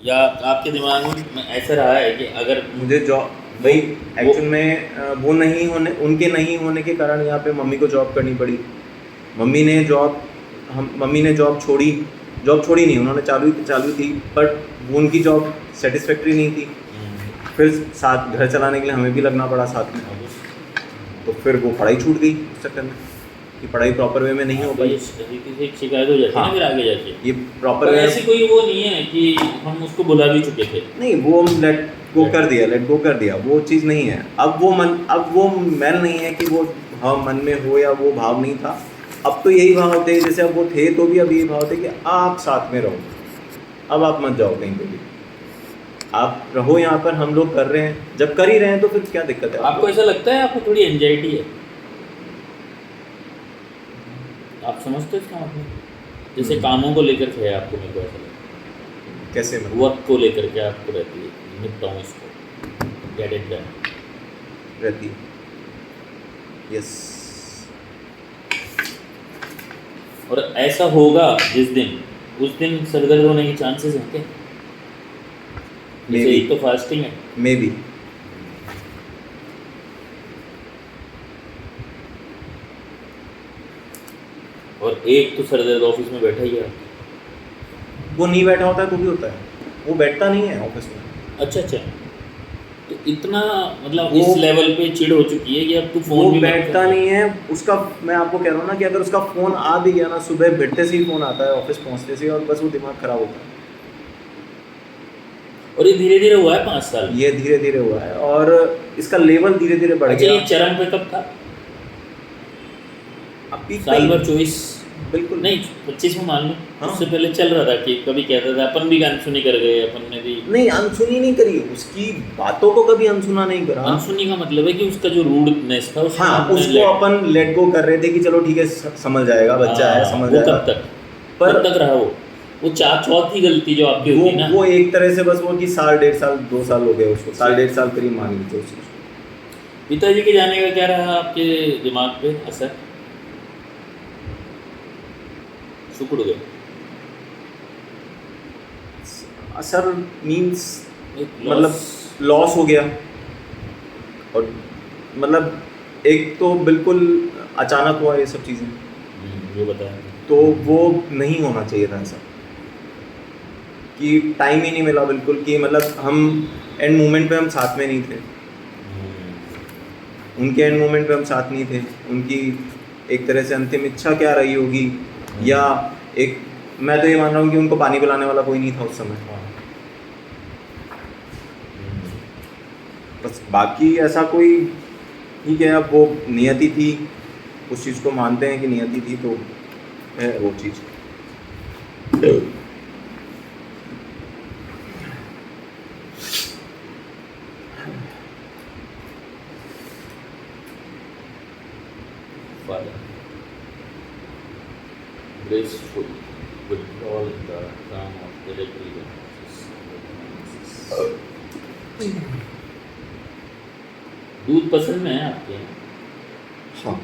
या आपके दिमाग में ऐसा रहा है कि अगर मुझे जॉब भाई एक्चुअल में वो नहीं होने, उनके नहीं होने के कारण यहाँ पे मम्मी को जॉब करनी पड़ी। मम्मी ने जॉब छोड़ी नहीं, उन्होंने चालू थी, बट वो उनकी जॉब सेटिस्फैक्ट्री नहीं थी। फिर साथ घर चलाने के लिए हमें भी लगना पड़ा साथ में, तो फिर वो पढ़ाई छूट गई उस चक्कर में कि पढ़ाई प्रॉपर वे में नहीं हो पाई। शिकायत हो जाती है ना फिर आगे जाके। ये प्रॉपर पर वे ऐसी कोई वो नहीं है कि हम उसको बुला भी चुके थे। नहीं, वो हम लेट गो कर दिया, वो चीज़ नहीं है। अब वो मैल नहीं है कि वो हाँ मन में हो या वो भाव नहीं था। अब तो यही भाव होते हैं, जैसे अब वो थे तो भी अब यही भाव होते कि आप साथ में रहो, अब आप मत जाओ कहीं पे भी, आप रहो यहाँ पर, हम लोग कर रहे हैं, जब कर ही रहे हैं तो फिर क्या दिक्कत है। आपको ऐसा लगता है आपको थोड़ी एंजाइटी है? आप समझते हो इसका मतलब? जैसे कामों को लेकर के है आपको, मेरे को ऐसा लगता है। कैसे मतलब? वक्त को लेकर के आपको रहती है, निपटाऊँ इसको, गेट इट डन रहती है। यस। और ऐसा होगा जिस दिन, उस दिन सरदर्द होने के चांसेस हैं क्या? जैसे एक तो फास्टिंग है, मे बी। और एक तो सरदर्द ऑफिस में बैठा ही है। वो नहीं बैठा होता है तो भी होता है, वो बैठता नहीं है ऑफिस में। अच्छा, तो इतना मतलब इस लेवल पे चिढ़ हो चुकी है कि अब तू वो फोन भी बैठता नहीं है उसका। मैं आपको कह रहा हूँ ना कि अगर उसका फ़ोन आ भी गया ना, सुबह बैठते से ही फ़ोन आता है, ऑफिस पहुँचते से, और बस वो दिमाग ख़राब होता है। और ये धीरे धीरे हुआ है 5 साल। ये धीरे धीरे हुआ है और इसका लेवल धीरे धीरे बढ़ अच्छा, गया। ये चरम पे कब था? अब पीक साल भर 24 बिल्कुल नहीं 25 में मान लो। हाँ। उससे पहले चल रहा था कि कभी कहता था अपन भी अनसुनी कर गए, अपन ने भी नहीं, अनसुनी नहीं करी, उसकी बातों को कभी अनसुना नहीं करा। अनसुनी का मतलब है कि उसका जो रूडनेस था उसको हाँ, उसको अपन लेट गो कर रहे थे कि चलो ठीक है, समझ जाएगा, बच्चा है, समझ वो जाएगा। कब तक रहा वो चौथी गलती जो आपकी होती ना। वो एक तरह से बस वो कि साल 1.5 साल 2 साल हो गए उसको, साल 1.5 साल करीब मान लीजिए उस चीज़ को। पिताजी के जाने का क्या रहा आपके दिमाग पे असर? सुकुड़ गए? असर मीन्स मतलब लॉस हो गया, और मतलब एक तो बिल्कुल अचानक हुआ ये सब चीज़ें, ये बताया तो वो नहीं होना चाहिए था ऐसा, कि टाइम ही नहीं मिला बिल्कुल, कि मतलब हम एंड मोमेंट पे हम साथ में नहीं थे। उनके एंड मोमेंट पे हम साथ नहीं थे। उनकी एक तरह से अंतिम इच्छा क्या रही होगी, या एक, मैं तो ये मान रहा हूँ कि उनको पानी पिलाने वाला कोई नहीं था उस समय। बस बाकी ऐसा कोई, ठीक है, अब वो नियति थी, उस चीज़ को मानते हैं कि नियति थी, तो है वो चीज़। Father, graceful withdrawal in the term of delivery of दूध पसंद में है आपके? हाँ।